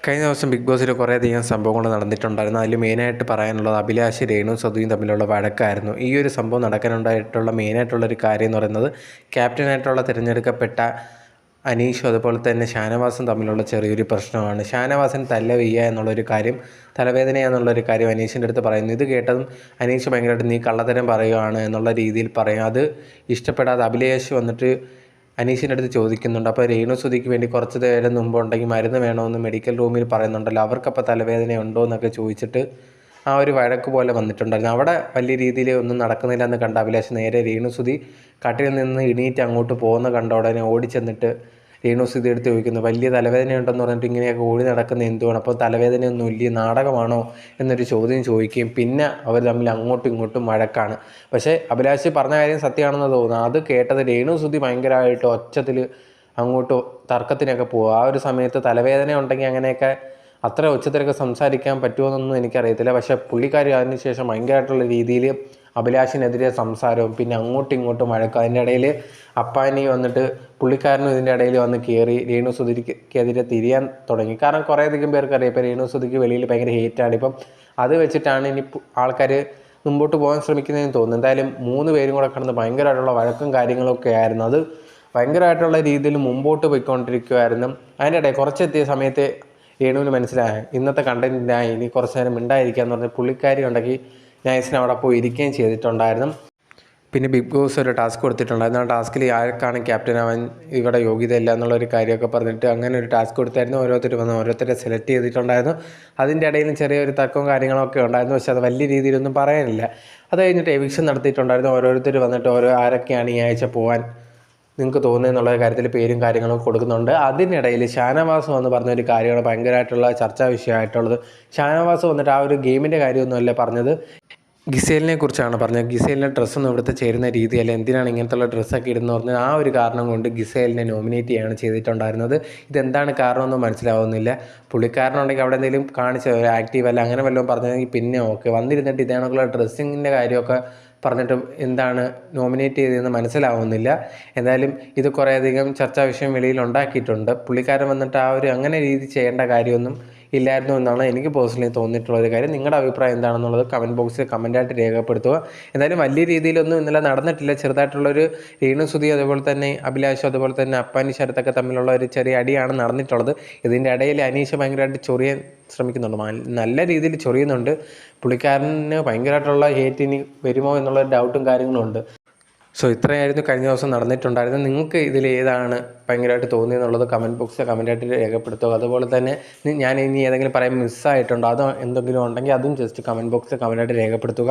കഴിഞ്ഞ ദിവസം ബിഗ് ബോസിൽ കുറേയധികം സംഭവങ്ങൾ നടന്നിട്ടുണ്ടായിരുന്നു. അതിൽ മെയിനായിട്ട് പറയാനുള്ളത് അഭിലാഷ് രേണു സതുവും തമ്മിലുള്ള വഴക്കായിരുന്നു. ഈ ഒരു സംഭവം നടക്കാനുണ്ടായിട്ടുള്ള മെയിനായിട്ടുള്ളൊരു കാര്യം എന്ന് പറയുന്നത് ക്യാപ്റ്റനായിട്ടുള്ള തിരഞ്ഞെടുക്കപ്പെട്ട അനീഷും അതുപോലെ തന്നെ ഷാനവാസും തമ്മിലുള്ള ചെറിയൊരു പ്രശ്നമാണ്. ഷാനവാസിന് തല്ല വീഴുക എന്നുള്ളൊരു കാര്യം, തലവേദനയാണെന്നുള്ളൊരു കാര്യം അനീഷിൻ്റെ അടുത്ത് പറയുന്നു. ഇത് കേട്ടതും അനീഷ് ഭയങ്കരമായിട്ട് നീ കള്ളത്തരം പറയുകയാണ് എന്നുള്ള രീതിയിൽ പറയും. അത് ഇഷ്ടപ്പെടാതെ അഭിലാഷ് വന്നിട്ട് അനീഷിൻ്റെ അടുത്ത് ചോദിക്കുന്നുണ്ട്. അപ്പോൾ രേണു സുധിക്ക് വേണ്ടി കുറച്ച് നേരം മുമ്പ് ഉണ്ടെങ്കിൽ മരുന്ന് വേണമെന്ന് മെഡിക്കൽ റൂമിൽ പറയുന്നുണ്ടല്ലോ, അവർക്കപ്പോൾ തലവേദന ഉണ്ടോ എന്നൊക്കെ ചോദിച്ചിട്ട് ആ ഒരു വഴക്ക് പോലെ വന്നിട്ടുണ്ടായിരുന്നു. അവിടെ വലിയ രീതിയിൽ ഒന്നും നടക്കുന്നില്ല എന്ന് കണ്ട അഭിലാഷ് നേരെ രേണു സുധി കട്ടിൽ നിന്ന് എണീറ്റ് അങ്ങോട്ട് പോകുന്ന കണ്ട ഉടനെ ഓടിച്ചെന്നിട്ട് രേണു സുധി എടുത്ത് ചോദിക്കുന്നു, വലിയ തലവേദനയുണ്ടെന്ന് പറഞ്ഞിട്ട് ഇങ്ങനെയൊക്കെ ഓടി നടക്കുന്ന എന്തുവാണ്, അപ്പോൾ തലവേദനയൊന്നും ഇല്ല, നാടകമാണോ എന്നൊരു ചോദ്യം ചോദിക്കുകയും പിന്നെ അവർ തമ്മിൽ അങ്ങോട്ടും ഇങ്ങോട്ടും വഴക്കാണ്. പക്ഷേ അഭിലാഷ് പറഞ്ഞ കാര്യം സത്യമാണെന്ന് തോന്നുന്നു. അത് കേട്ടത് രേണു സുധി ഭയങ്കരമായിട്ട് ഒച്ചത്തിൽ അങ്ങോട്ട് തർക്കത്തിനൊക്കെ പോകുക. ആ ഒരു സമയത്ത് തലവേദന ഉണ്ടെങ്കിൽ അങ്ങനെയൊക്കെ അത്ര ഉച്ചത്തിലൊക്കെ സംസാരിക്കാൻ പറ്റുമോയെന്നൊന്നും എനിക്കറിയത്തില്ല. പക്ഷേ പുള്ളിക്കാരി അതിനുശേഷം ഭയങ്കരമായിട്ടുള്ള രീതിയിൽ അഭിലാഷിനെതിരെ സംസാരവും പിന്നെ അങ്ങോട്ടും ഇങ്ങോട്ടും വഴക്കും. അതിൻ്റെ ഇടയിൽ അപ്പാനി വന്നിട്ട് പുള്ളിക്കാരനും ഇതിൻ്റെ ഇടയിൽ വന്ന് കയറി രേണു സുധിക്കെതിരെ തിരിയാൻ തുടങ്ങി. കാരണം കുറേയധികം പേർക്കറിയാം ഇപ്പോൾ രേണു സുധിക്ക് വെളിയിൽ ഭയങ്കര ഹേറ്റാണ്. ഇപ്പം അത് വെച്ചിട്ടാണ് ഇനി ആൾക്കാർ മുമ്പോട്ട് പോകാൻ ശ്രമിക്കുന്നതെന്ന് തോന്നുന്നു. എന്തായാലും 3 പേരും കൂടെ കിടന്ന് ഭയങ്കരമായിട്ടുള്ള വഴക്കും കാര്യങ്ങളൊക്കെ ആയിരുന്നു. അത് ഭയങ്കരമായിട്ടുള്ള രീതിയിൽ മുമ്പോട്ട് പോയിക്കൊണ്ടിരിക്കുമായിരുന്നു. അതിൻ്റെ ഇടയിൽ കുറച്ചെത്തിയ സമയത്ത് രേണുവിന് മനസ്സിലായി ഇന്നത്തെ കണ്ടൻറ്റിനായി ഇനി കുറച്ച് നേരം മിണ്ടായിരിക്കാന്ന് പറഞ്ഞ് പുള്ളിക്കാരി ഉണ്ടെങ്കിൽ നൈസിന് അവിടെ പോയി ഇരിക്കുകയും ചെയ്തിട്ടുണ്ടായിരുന്നു. പിന്നെ ബിഗ് ബോസ് ഒരു ടാസ്ക് കൊടുത്തിട്ടുണ്ടായിരുന്നു. ആ ടാസ്കിൽ ആർക്കാണ് ക്യാപ്റ്റൻ ആവാൻ ഇവിടെ യോഗ്യതയില്ല എന്നുള്ളൊരു കാര്യമൊക്കെ പറഞ്ഞിട്ട് അങ്ങനെ ഒരു ടാസ്ക് കൊടുത്തായിരുന്നു. ഓരോരുത്തർ വന്ന് ഓരോരുത്തരെ സെലക്ട് ചെയ്തിട്ടുണ്ടായിരുന്നു. അതിൻ്റെ ഇടയിൽ ചെറിയൊരു തർക്കവും കാര്യങ്ങളൊക്കെ ഉണ്ടായിരുന്നു. പക്ഷേ അത് വലിയ രീതിയിലൊന്നും പറയാനില്ല. അത് കഴിഞ്ഞിട്ട് എവിക്ഷൻ നടത്തിയിട്ടുണ്ടായിരുന്നു. ഓരോരുത്തർ വന്നിട്ട് ആരൊക്കെയാണ് ഈ ആഴ്ച പോകാൻ നിങ്ങൾക്ക് തോന്നുന്നുള്ള കാര്യത്തിൽ പേരും കാര്യങ്ങളും കൊടുക്കുന്നുണ്ട്. അതിനിടയിൽ ഷാനവാസ് വന്ന് പറഞ്ഞൊരു കാര്യമാണ് ഭയങ്കരമായിട്ടുള്ള ചർച്ചാ വിഷയമായിട്ടുള്ളത്. ഷാനവാസ് വന്നിട്ട് ആ ഒരു ഗെയിമിൻ്റെ കാര്യമൊന്നുമല്ല പറഞ്ഞത്, ഗിസേലിനെ കുറിച്ചാണ് പറഞ്ഞത്. ഗിസേലിൻ്റെ ഡ്രസ്സൊന്നും ഇവിടുത്തെ ചേരുന്ന രീതിയല്ല, എന്തിനാണ് ഇങ്ങനത്തുള്ള ഡ്രസ്സൊക്കെ ഇടുന്നത് പറഞ്ഞാൽ ആ ഒരു കാരണം കൊണ്ട് ഗിസേലിനെ നോമിനേറ്റ് ചെയ്യാണ് ചെയ്തിട്ടുണ്ടായിരുന്നത്. ഇതെന്താണ് കാരണമെന്നും മനസ്സിലാവുന്നില്ല. പുള്ളിക്കാരനുണ്ടെങ്കിൽ അവിടെ എന്തെങ്കിലും കാണിച്ച ആക്റ്റീവ് അല്ല അങ്ങനെ വല്ലതും പറഞ്ഞെങ്കിൽ പിന്നെ ഓക്കെ, വന്നിരുന്നിട്ട് ഇതേണക്കുള്ള ഡ്രസ്സിങ്ങിൻ്റെ കാര്യമൊക്കെ പറഞ്ഞിട്ടും എന്താണ് നോമിനേറ്റ് ചെയ്തതെന്ന് മനസ്സിലാവുന്നില്ല. എന്തായാലും ഇത് കുറേയധികം ചർച്ചാ വിഷയം വെളിയിൽ ഉണ്ടാക്കിയിട്ടുണ്ട്. പുള്ളിക്കാരൻ വന്നിട്ട് ആ ഒരു അങ്ങനെ രീതി ചെയ്യേണ്ട കാര്യമൊന്നും ഇല്ലായിരുന്നു എന്നാണ് എനിക്ക് പേഴ്സണലി തോന്നിയിട്ടുള്ളൊരു കാര്യം. നിങ്ങളുടെ അഭിപ്രായം എന്താണെന്നുള്ളത് കമൻറ്റ് ബോക്സിൽ കമൻറ്റായിട്ട് രേഖപ്പെടുത്തുക. എന്തായാലും വലിയ രീതിയിലൊന്നും ഇന്നലെ നടന്നിട്ടില്ല. ചെറുതായിട്ടുള്ളൊരു രേണു സുധി അതുപോലെ തന്നെ അഭിലാഷ് അതുപോലെ തന്നെ അപ്പാനി ശരത്തൊക്കെ തമ്മിലുള്ള ഒരു ചെറിയ അടിയാണ് നടന്നിട്ടുള്ളത്. ഇതിൻ്റെ ഇടയിൽ അനീഷ് ഭയങ്കരമായിട്ട് ചൊറിയാൻ ശ്രമിക്കുന്നുണ്ട്, നല്ല രീതിയിൽ ചൊറിയുന്നുണ്ട്. പുള്ളിക്കാരന് ഭയങ്കരമായിട്ടുള്ള ഹേറ്റ് ഇനി വരുമോ എന്നുള്ള ഡൗട്ടും കാര്യങ്ങളും ഉണ്ട്. സോ ഇത്രയായിരുന്നു കഴിഞ്ഞ ദിവസം നടന്നിട്ടുണ്ടായിരുന്നത്. നിങ്ങൾക്ക് ഇതിൽ ഏതാണ് ഭയങ്കരമായിട്ട് തോന്നിയെന്നുള്ളത് കമൻറ്റ് ബോക്സിൽ കമൻറ്റായിട്ട് രേഖപ്പെടുത്തുക. അതുപോലെ തന്നെ ഞാൻ ഇനി ഏതെങ്കിലും പറയാൻ മിസ്സായിട്ടുണ്ടോ അതോ എന്തെങ്കിലും ഉണ്ടെങ്കിൽ അതും ജസ്റ്റ് കമൻറ്റ് ബോക്സിൽ കമൻറ്റായിട്ട് രേഖപ്പെടുത്തുക.